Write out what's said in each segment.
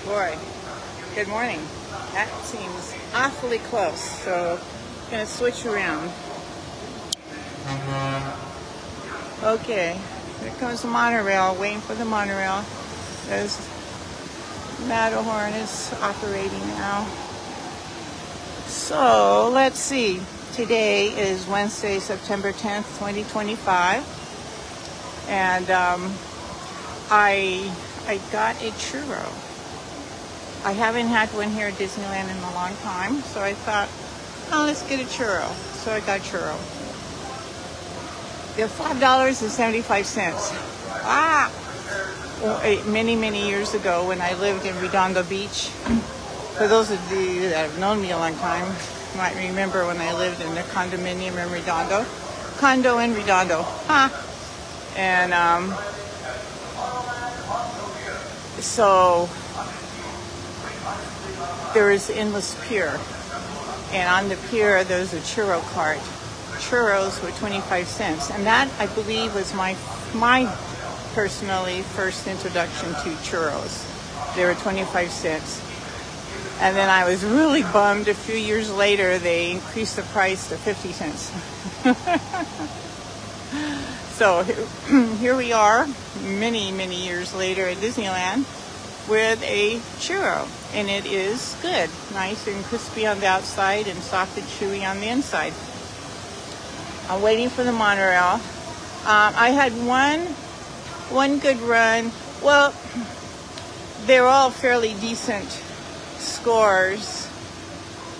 Boy, good morning. That seems awfully close, so I'm going to switch around. Okay, here comes the monorail, waiting for the monorail. There's Matterhorn is operating now. So, let's see. Today is Wednesday, September 10th, 2025. And I got a churro. I haven't had one here at Disneyland in a long time, so I thought, oh, let's get a churro. So I got churro. They're $5.75. Ah! Well, many years ago when I lived in Redondo Beach. For those of you that have known me a long time, you might remember when I lived in a condominium in Redondo. Condo in Redondo. Huh? And so there is Endless Pier, and on the pier there's a churro cart. Churros were 25 cents, and that, I believe, was my personally first introduction to churros. They were 25 cents. And then I was really bummed a few years later they increased the price to 50 cents. So here we are, many years later at Disneyland with a churro, and it is good. Nice and crispy on the outside and soft and chewy on the inside. I'm waiting for the monorail. I had one good run. Well, they're all fairly decent scores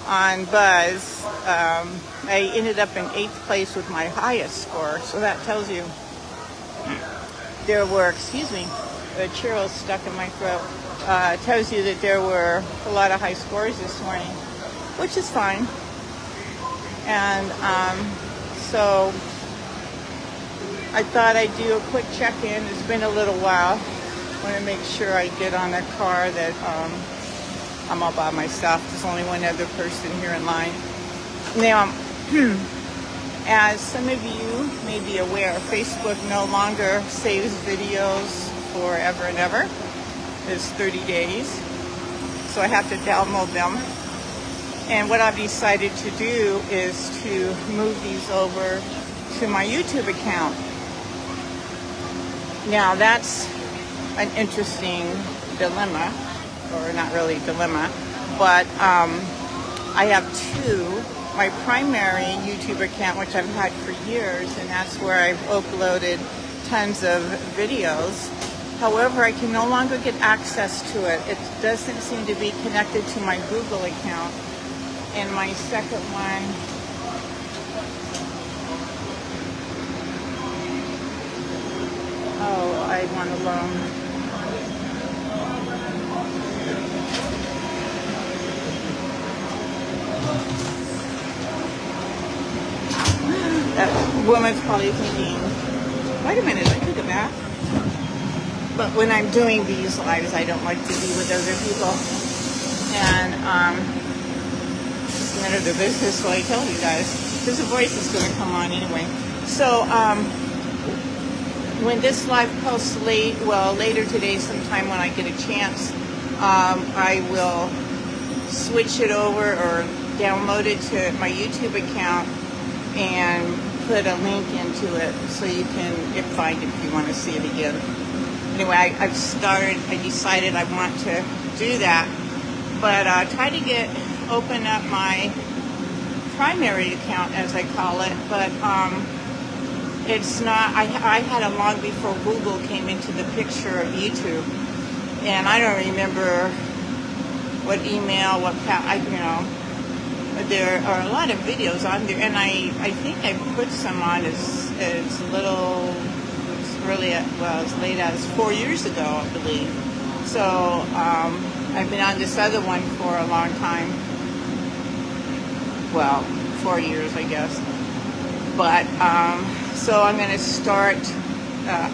on Buzz. I ended up in 8th place with my highest score, so that tells you there were, the churro stuck in my throat. Tells you that there were a lot of high scores this morning, which is fine. And so I thought I'd do a quick check-in. It's been a little while. I want to make sure I get on a car that I'm all by myself. There's only one other person here in line. Now, as some of you may be aware, Facebook no longer saves videos forever and ever. It's 30 days. So I have to download them. And what I've decided to do is to move these over to my YouTube account. Now that's an interesting dilemma, or not really dilemma, but I have two. My primary YouTube account, which I've had for years, and that's where I've uploaded tons of videos. However, I can no longer get access to it. It doesn't seem to be connected to my Google account. And my second one, I want a loan. That woman's probably thinking, wait a minute, I took a bath. But when I'm doing these lives, I don't like to be with other people. And it's none of their business, so I tell you guys, because the voice is going to come on anyway. So when this live posts later today, sometime when I get a chance, I will switch it over or download it to my YouTube account and put a link into it so you can find it if you want to see it again. Anyway, I decided I want to do that, but try to open up my primary account, as I call it, but it's not, I had it long before Google came into the picture of YouTube, and I don't remember what email, there are a lot of videos on there, and I think I put some on as late as 4 years ago, I believe. So I've been on this other one for a long time. Well, 4 years, I guess. But so I'm going to start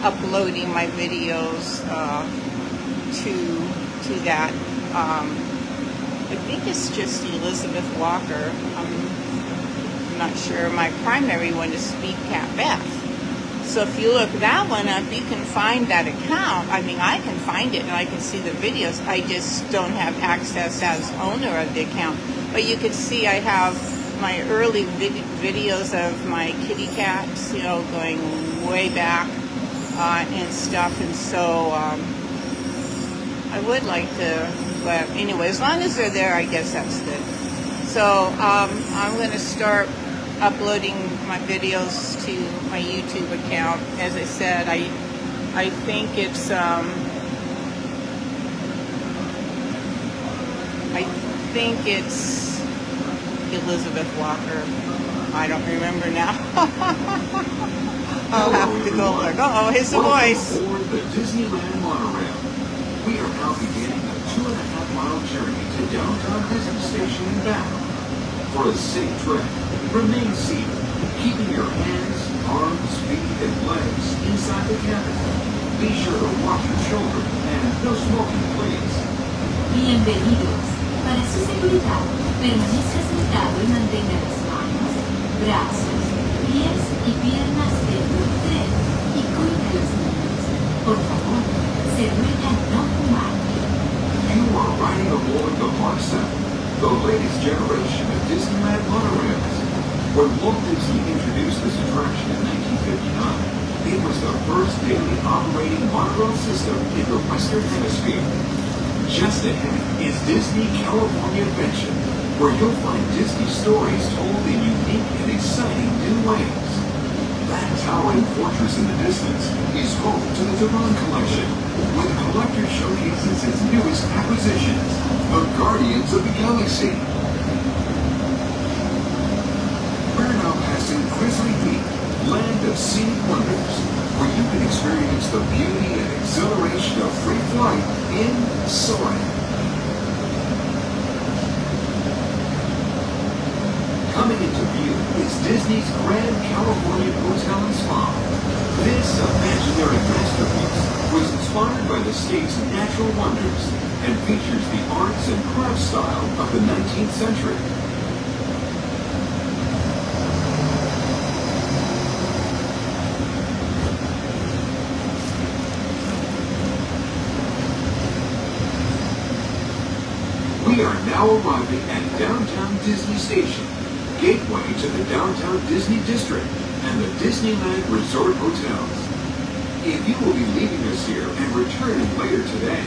uploading my videos to that. I think it's just Elizabeth Walker. I'm not sure. My primary one is Speed Cat Beth. So if you look that one up, you can find that account. I mean, I can find it and I can see the videos. I just don't have access as owner of the account. But you can see I have my early videos of my kitty cats, you know, going way back and stuff. And so I would like to, but anyway, as long as they're there, I guess that's good. So I'm going to start uploading my videos to my YouTube account. As I said, I think it's Elizabeth Walker. I don't remember now. I'll have to go look. Oh, here's the voice. Welcome aboard the Disneyland Monorail. We are now beginning a 2.5-mile journey to downtown Disney Station and back. For a safe trip, remain seated, keeping your hands, arms, feet, and legs inside the cabin. Be sure to watch your children and no smoking, please. Bienvenidos. Para su seguridad, permanezca sentado y mantenga las manos, brazos, pies y piernas dentro del tren y cuide a los niños. Por favor, se ruega no fumar. You are riding aboard the Mark 7, the latest generation of Disneyland monorails. When Walt Disney introduced this attraction in 1959, it was the first daily operating monorail system in the Western Hemisphere. Just ahead is Disney California Adventure, where you'll find Disney stories told in unique and exciting new ways. That towering fortress in the distance is home to the Devon Collection, where the collector showcases its newest acquisitions, the Guardians of the Galaxy. We're now passing Grizzly Peak, land of scenic wonders, where you can experience the beauty and exhilaration of free flight in soaring. Coming into view is Disney's Grand California Hotel and Spa. This imaginary masterpiece was inspired by the state's natural wonders and features the arts and crafts style of the 19th century. We are now arriving at downtown Disney Station, gateway to the downtown Disney District and the Disneyland Resort Hotels. If you will be leaving us here and returning later today,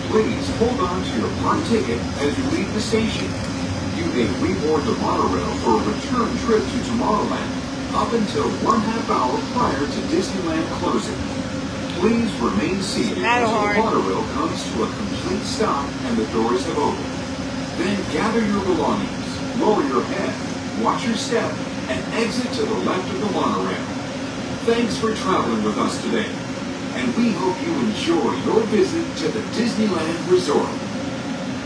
please hold on to your park ticket as you leave the station. You may reboard the monorail for a return trip to Tomorrowland up until 1/2 hour prior to Disneyland closing. Please remain seated until the monorail comes to a complete stop and the doors have opened. Then gather your belongings, lower your head, watch your step, and exit to the left of the monorail. Thanks for traveling with us today, and we hope you enjoy your visit to the Disneyland Resort.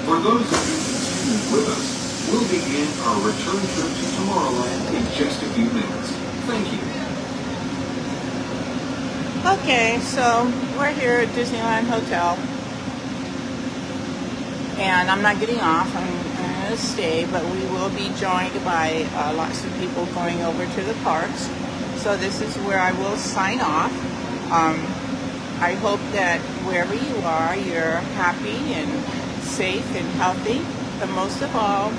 For those of you continuing with us, we'll begin our return trip to Tomorrowland in just a few minutes. Thank you. Okay, so we're here at Disneyland Hotel. And I'm not getting off. I'm going to stay, but we will be joined by lots of people going over to the parks. So this is where I will sign off. I hope that wherever you are, you're happy and safe and healthy. But most of all,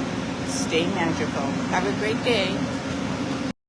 stay magical. Have a great day.